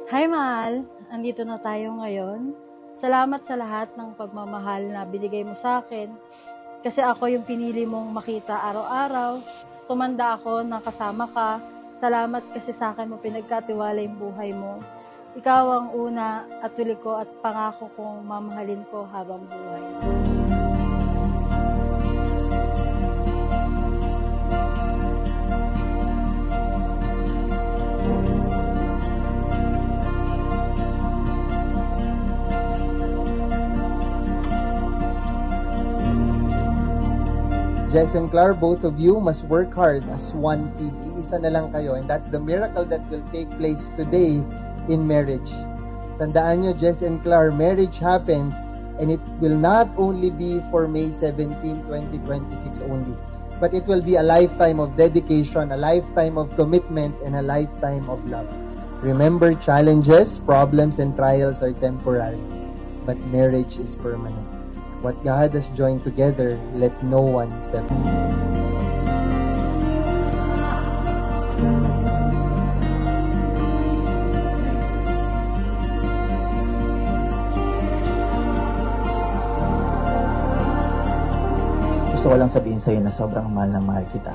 Hi, Mahal. Andito na tayo ngayon. Salamat sa lahat ng pagmamahal na binigay mo sa akin. Kasi ako yung pinili mong makita araw-araw. Tumanda ako nang kasama ka. Salamat kasi sa akin mo pinagkatiwala yung buhay mo. Ikaw ang una at huli ko at pangako kong mamahalin ko habang buhay. Jess and Clar, both of you must work hard as one team. Iisa na lang kayo. And that's the miracle that will take place today in marriage. Tandaan nyo, Jess and Clar, marriage happens and it will not only be for May 17, 2026 only. But it will be a lifetime of dedication, a lifetime of commitment, and a lifetime of love. Remember, challenges, problems, and trials are temporary. But marriage is permanent. What God has joined together, let no one separate. Gusto ko lang sabihin sa'yo na sobrang mahal na mahal kita.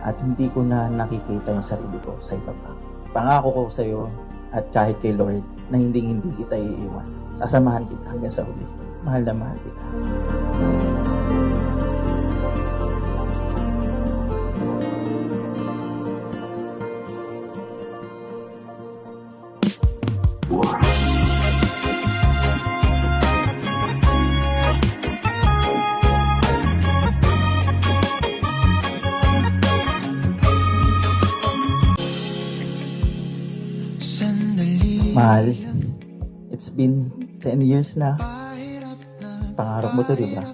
At hindi ko na nakikita yung sarili ko sa iba pa. Pangako ko sa'yo at kahit kay Lord na hindi kita iiwan. Sasamahan kita hanggang sa huli. Mahal na mahal kita. Mahal, it's been 10 years na. Pangarap mo to, di ba?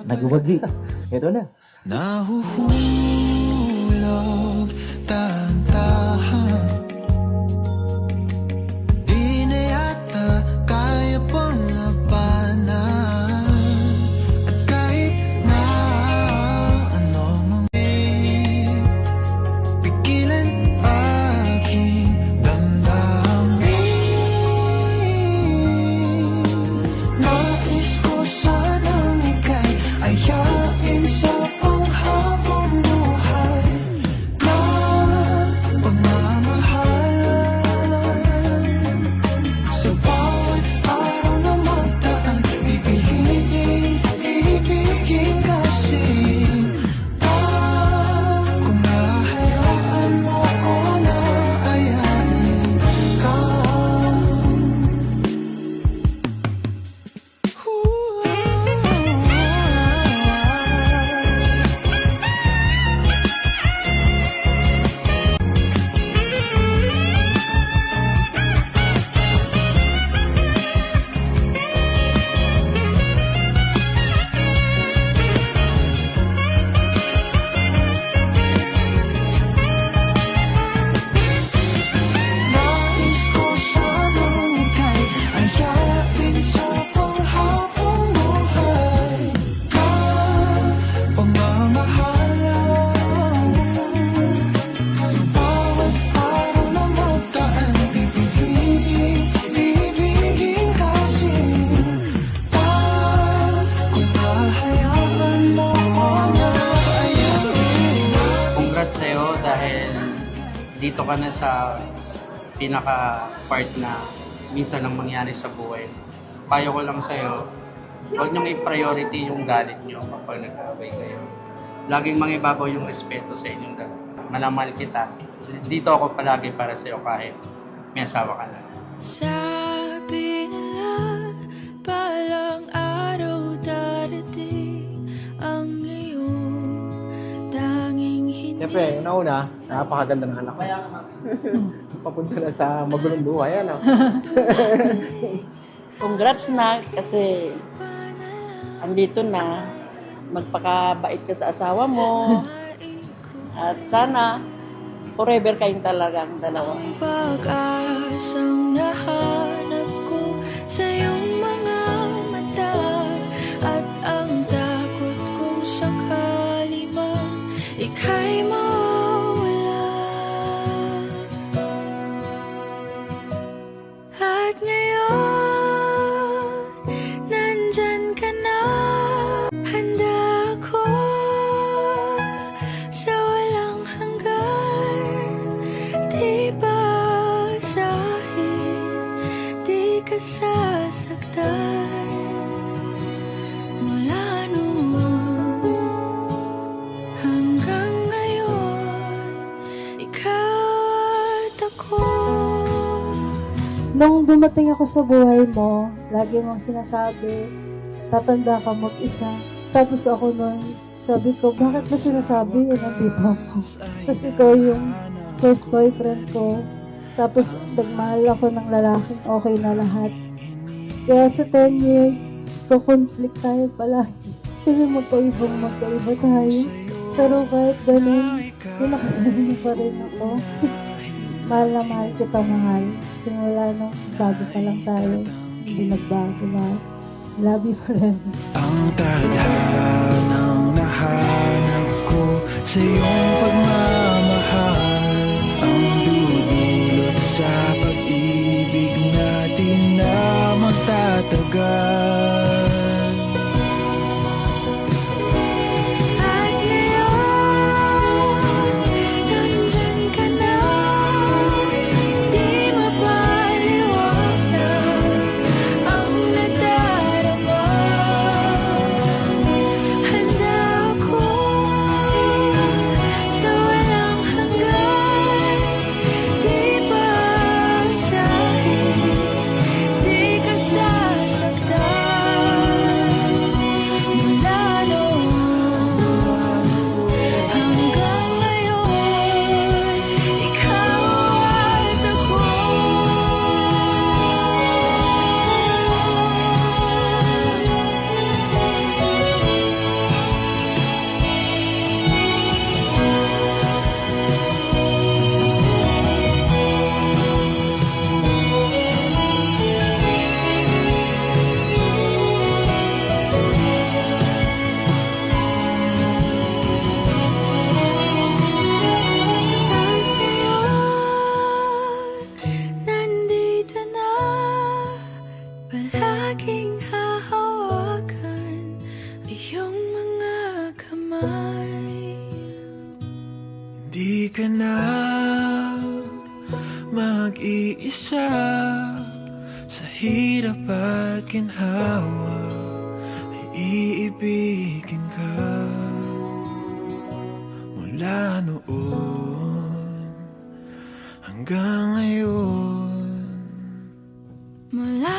Nagwagi. Ito na. Nahuhulog tantahan. Di na yata kaya pang labanan. At kahit na ano mang pigilan aking nais ko sanang ika'y ayain sa panghabang buhay na pagmamahalan. Sa bawat araw na magdaan, ibigin kasi kung nahayaan mo ko na ayain ka. Nais ko sanang ika'y ayain sa panghabang buhay na pagmamahalan. Sa bawat araw na magdaan, ibigin kasi kung hahayaan mo ko na ayain. Congrats sa'yo dahil dito ka na sa pinaka-part na minsan lang mangyari sa buhay. Payo ko lang sa'yo, huwag niyong i-priority yung galit niyo kapag nag-away kayo. Laging mangibabaw yung respeto sa inyong dalawa. Malamal kita. Dito ako palagi para sa'yo kahit may asawa ka na. Sabi nila, palang araw darating ang iyong tanging hindi. Siyempre, una, napakaganda ng anak ko. Papunta na sa magulong buhay, ano? Congrats na kasi andito na. Magpakabait ka sa asawa mo. At sana forever kayong talagang dalawa. Pag-asang nahanap ko sa iyong mga mata at ang takot kung sakali man ika'y mawala. dumating ako sa buhay mo, lagi mong sinasabi, tatanda ka mag-isa. Tapos ako nun, sabi ko, bakit ba sinasabi? Nandito ako. Tapos ikaw yung first boyfriend ko. Tapos nagmahal ako ng lalaking okay na lahat. Kaya sa 10 years, conflict tayo palagi. Kasi magkaiba tayo. Pero kahit ganun, pinakasabi mo pa rin ako. Mahal na mahal kita, mahal. Simula nung bago pa lang tayo, hindi nagbago na. Love you forever. Ang tadhanang nahanap ko sa iyong pagmamahal, ang dudulot sa pag-ibig natin na magtatagal. At ngayon, nandyan ka na, di mapaliwanag ang nadarama. Handa ako sa walang hanggan, di pa asahin, di ka sasaktan. Mula noon hanggang ngayon, ikaw at ako. At ngayon, nandito na, palaging hahawakan iyong mga kamay. Di ka na mag-iisa sa hirap at ginhawa, ay iibigin ka. Mula noon hanggang ngayon. Mula